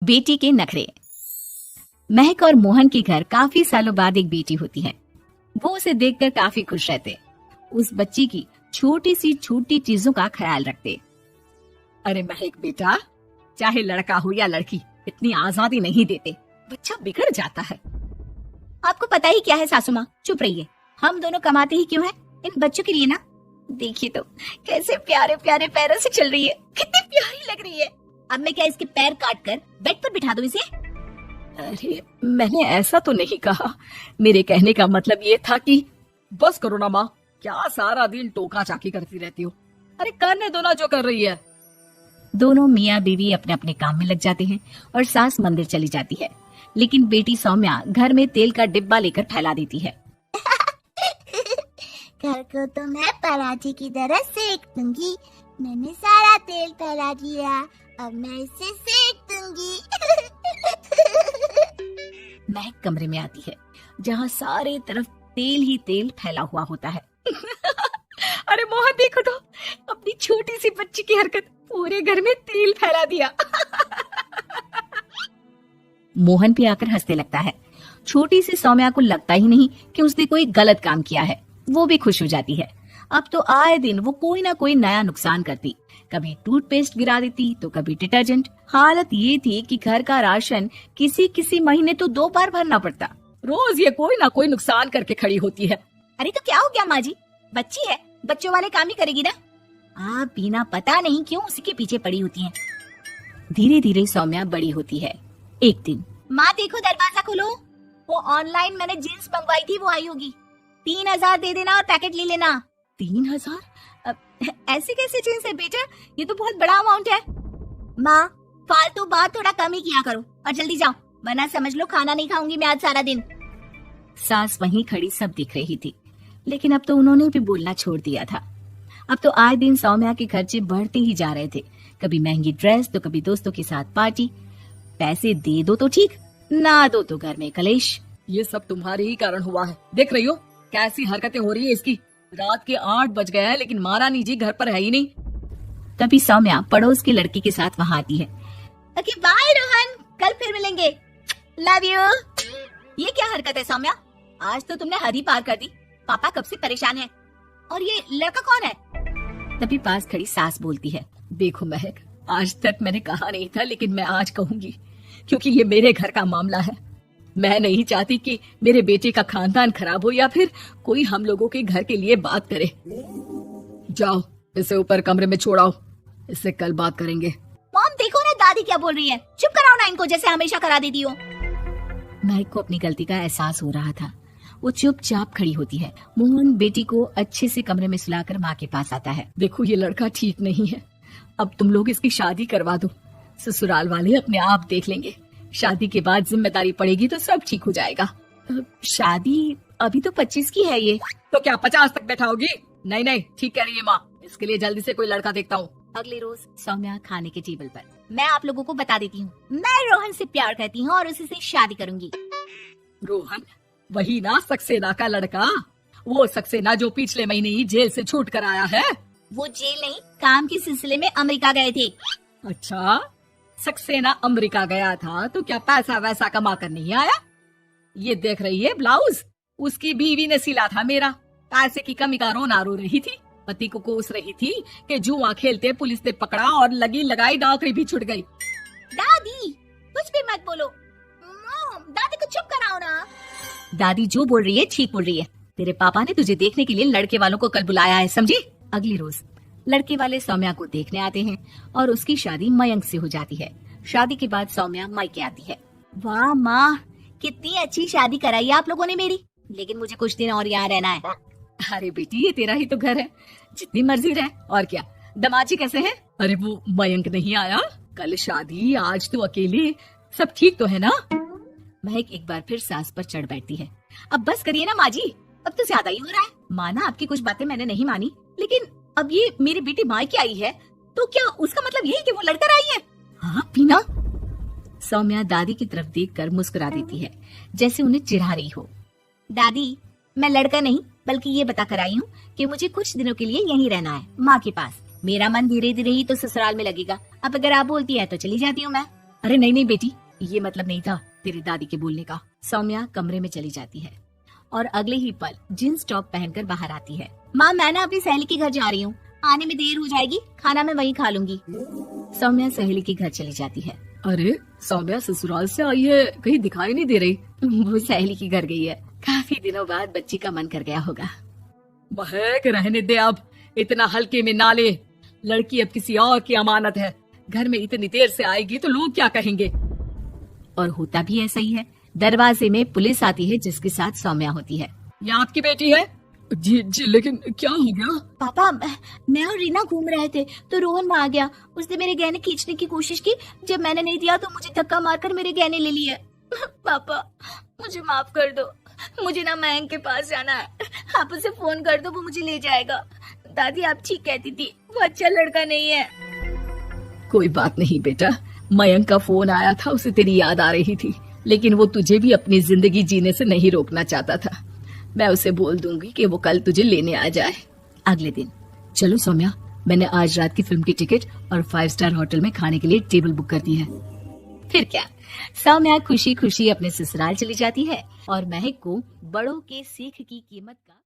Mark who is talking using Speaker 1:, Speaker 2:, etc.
Speaker 1: बेटी के नखरे। महक और मोहन के घर काफी सालों बाद एक बेटी होती है। वो उसे देखकर काफी खुश रहते। उस बच्ची की छोटी सी छोटी चीजों का ख्याल रखते।
Speaker 2: अरे महक बेटा, चाहे लड़का हो या लड़की, इतनी आजादी नहीं देते, बच्चा बिगड़ जाता है।
Speaker 1: आपको पता ही क्या है सासू माँ, चुप रहिए। हम दोनों कमाते ही क्यों हैं? इन बच्चों के लिए ना। देखिए तो कैसे प्यारे प्यारे पैरों से चल रही है, कितनी प्यारी लग रही है। अब मैं क्या इसके पैर काट कर बेड पर बिठा दूं इसे?
Speaker 2: अरे मैंने ऐसा तो नहीं कहा। मेरे कहने का मतलब ये था कि बस करो ना माँ, क्या सारा दिन टोका चाकी करती रहती हो। अरे करने दो ना जो कर रही है।
Speaker 1: दोनों मियाँ बीवी अपने अपने काम में लग जाते हैं और सास मंदिर चली जाती है। लेकिन बेटी सौम्या घर में तेल का डिब्बा लेकर फैला देती है।
Speaker 3: घर को तो मैं पराठे की तरह सेक दूंगी। मैंने सारा तेल फैला दिया, अब मैं इसे सेक दूंगी।
Speaker 1: महक कमरे में आती है जहाँ सारे तरफ तेल ही तेल फैला हुआ होता है।
Speaker 2: अरे मोहन देखो तो, अपनी छोटी सी बच्ची की हरकत, पूरे घर में तेल फैला दिया।
Speaker 1: मोहन भी आकर हंसने लगता है। छोटी सी सौम्या को लगता ही नहीं कि उसने कोई गलत काम किया है। वो भी खुश हो जाती है। अब तो आए दिन वो कोई ना कोई नया नुकसान करती। कभी टूथपेस्ट गिरा देती तो कभी डिटर्जेंट। हालत ये थी कि घर का राशन किसी किसी महीने तो 2 बार भरना पड़ता।
Speaker 2: रोज ये कोई ना कोई नुकसान करके खड़ी होती है।
Speaker 1: अरे तो क्या हो गया माँ जी, बच्ची है, बच्चों वाले काम ही करेगी ना। आप बिना पता नहीं क्यों उसी के पीछे पड़ी होती हैं। धीरे धीरे सौम्या बड़ी होती है। एक दिन, माँ देखो दरवाजा खोलो, वो ऑनलाइन मैंने जीन्स मंगवाई थी, वो आई होगी। 3000 दे देना और पैकेट ले लेना।
Speaker 2: 3000?
Speaker 1: ऐसे कैसे जीन्स है बेटा, ये तो बहुत बड़ा अमाउंट है। माँ फालतू बात थोड़ा कम ही किया करो और जल्दी जाओ, वरना समझ लो खाना नहीं खाऊंगी मैं आज सारा दिन। सास वहीं खड़ी सब दिख रही थी, लेकिन अब तो उन्होंने भी बोलना छोड़ दिया था। अब तो आए दिन सौम्या के खर्चे बढ़ते ही जा रहे थे। कभी महंगी ड्रेस तो कभी दोस्तों के साथ पार्टी। पैसे दे दो तो ठीक, ना दो तो घर में कलेश।
Speaker 2: ये सब तुम्हारे ही कारण हुआ है। देख रही हो कैसी हरकतें हो रही है इसकी। रात के 8 बज गए हैं लेकिन महारानी जी घर पर है ही नहीं।
Speaker 1: तभी सौम्या पड़ोस की लड़की के साथ वहाँ आती है। ओके बाय रोहन, कल फिर मिलेंगे, लव यू। ये क्या हरकत है सौम्या, आज तो तुमने हद ही पार कर दी। पापा कब से परेशान है, और ये लड़का कौन है? तभी पास खड़ी सास बोलती है।
Speaker 2: देखो महक, आज तक मैंने कहा नहीं था, लेकिन मैं आज कहूंगी, क्योंकि ये मेरे घर का मामला है। मैं नहीं चाहती कि मेरे बेटे का खानदान खराब हो या फिर कोई हम लोगों के घर के लिए बात करे। जाओ इसे ऊपर कमरे में छोड़ाओ, इससे कल बात करेंगे।
Speaker 1: मॉम देखो ना दादी क्या बोल रही है, चुप कराओ ना इनको, जैसे हमेशा करा देती हो। महक को अपनी गलती का एहसास हो रहा था। वो चुपचाप खड़ी होती है। मोहन बेटी को अच्छे से कमरे में सुलाकर माँ के पास आता है।
Speaker 2: देखो ये लड़का ठीक नहीं है, अब तुम लोग इसकी शादी करवा दो। ससुराल वाले अपने आप देख लेंगे, शादी के बाद जिम्मेदारी पड़ेगी तो सब ठीक हो जाएगा।
Speaker 1: शादी अभी तो 25 की है ये।
Speaker 2: तो क्या 50 तक बैठा होगी? नहीं नहीं, ठीक कह रही है माँ, इसके लिए जल्दी से कोई लड़का देखता हूँ।
Speaker 1: अगले रोज सौम्या खाने के टेबल पर। मैं आप लोगों को बता देती हूँ, मैं रोहन से प्यार करती हूँ और उसी से शादी करूंगी।
Speaker 2: रोहन? वही ना सक्सेना का लड़का, वो सक्सेना जो पिछले महीने ही जेल से छूट कर आया है।
Speaker 1: वो जेल नहीं, काम के सिलसिले में अमेरिका गए थे।
Speaker 2: अच्छा, सक्सेना अमेरिका गया था तो क्या पैसा वैसा कमा कर नहीं आया? ये देख रही है ब्लाउज, उसकी बीवी ने सिला था मेरा। पैसे की कमी का रोना रो रही थी, पति को कोस रही थी कि जुआ खेलते पुलिस ने पकड़ा और लगी लगाई नौकरी भी छूट गई।
Speaker 1: दादी कुछ भी मत बोलो, दादी को चुप कराओ ना। दादी जो बोल रही है ठीक बोल रही है। तेरे पापा ने तुझे देखने के लिए लड़के वालों को कल बुलाया है, समझी? अगली रोज लड़के वाले सौम्या को देखने आते हैं और उसकी शादी मयंक से हो जाती है। शादी के बाद सौम्या मायके आती है। वाह माँ, कितनी अच्छी शादी कराई आप लोगों ने मेरी, लेकिन मुझे कुछ दिन और यहाँ रहना है।
Speaker 2: अरे बेटी, ये तेरा ही तो घर है, जितनी मर्जी रह। और क्या, दमाजी कैसे है? अरे वो मयंक नहीं आया, कल शादी, आज तो अकेले, सब ठीक तो है ना?
Speaker 1: महक एक बार फिर सास पर चढ़ बैठती है। अब बस करिए ना माँ जी, अब तो ज्यादा ही हो रहा है। माना आपकी कुछ बातें मैंने नहीं मानी, लेकिन अब ये मेरी बेटी मायके आई है तो क्या उसका मतलब यही कि वो लड़कर आई है? हाँ पीना। सौम्या दादी की तरफ देखकर मुस्कुरा देती है, जैसे उन्हें चिढ़ा रही हो। दादी मैं लड़का नहीं बल्कि ये बता कर आई हूँ कि मुझे कुछ दिनों के लिए यहीं रहना है, माँ के पास। मेरा मन धीरे धीरे ही तो ससुराल में लगेगा। अब अगर आप बोलती है तो चली जाती हूँ मैं।
Speaker 2: अरे नहीं नहीं बेटी, ये मतलब नहीं था तेरी दादी के बोलने का। सौम्या कमरे में चली जाती है और अगले ही पल जींस टॉप पहनकर बाहर आती है।
Speaker 1: माँ मैं ना अपनी सहेली के घर जा रही हूँ, आने में देर हो जाएगी, खाना मैं वहीं खा लूंगी।
Speaker 2: सौम्या सहेली के घर चली जाती है। अरे सौम्या ससुराल से आई है, कहीं दिखाई नहीं दे रही।
Speaker 1: वो सहेली के घर गई है,
Speaker 2: काफी दिनों बाद बच्ची का मन कर गया होगा। महक रहने दे, अब इतना हल्के में ना ले। लड़की अब किसी और की अमानत है, घर में इतनी देर से आएगी तो लोग क्या कहेंगे।
Speaker 1: और होता भी ऐसा ही है। दरवाजे में पुलिस आती है जिसके साथ सौम्या होती है।
Speaker 2: ये आपकी बेटी है? जी जी, लेकिन क्या हो गया?
Speaker 1: पापा मैं और रीना घूम रहे थे तो रोहन वहाँ आ गया, उसने मेरे गहने खींचने की कोशिश की, जब मैंने नहीं दिया तो मुझे धक्का मारकर मेरे गहने ले लिए। पापा मुझे माफ कर दो, मुझे ना मयंक के पास जाना है, आप उसे फोन कर दो, वो मुझे ले जाएगा। दादी आप ठीक कहती थी, वो अच्छा लड़का नहीं है।
Speaker 2: कोई बात नहीं बेटा, मयंक का फोन आया था, उसे तेरी याद आ रही थी, लेकिन वो तुझे भी अपनी जिंदगी जीने से नहीं रोकना चाहता था। मैं उसे बोल दूंगी कि वो कल तुझे लेने आ जाए।
Speaker 1: अगले दिन
Speaker 2: चलो सौम्या, मैंने आज रात की फिल्म की टिकट और 5 स्टार होटल में खाने के लिए टेबल बुक कर दी है।
Speaker 1: फिर क्या, सौम्या खुशी खुशी अपने ससुराल चली जाती है और महक को बड़ों के सीख की कीमत का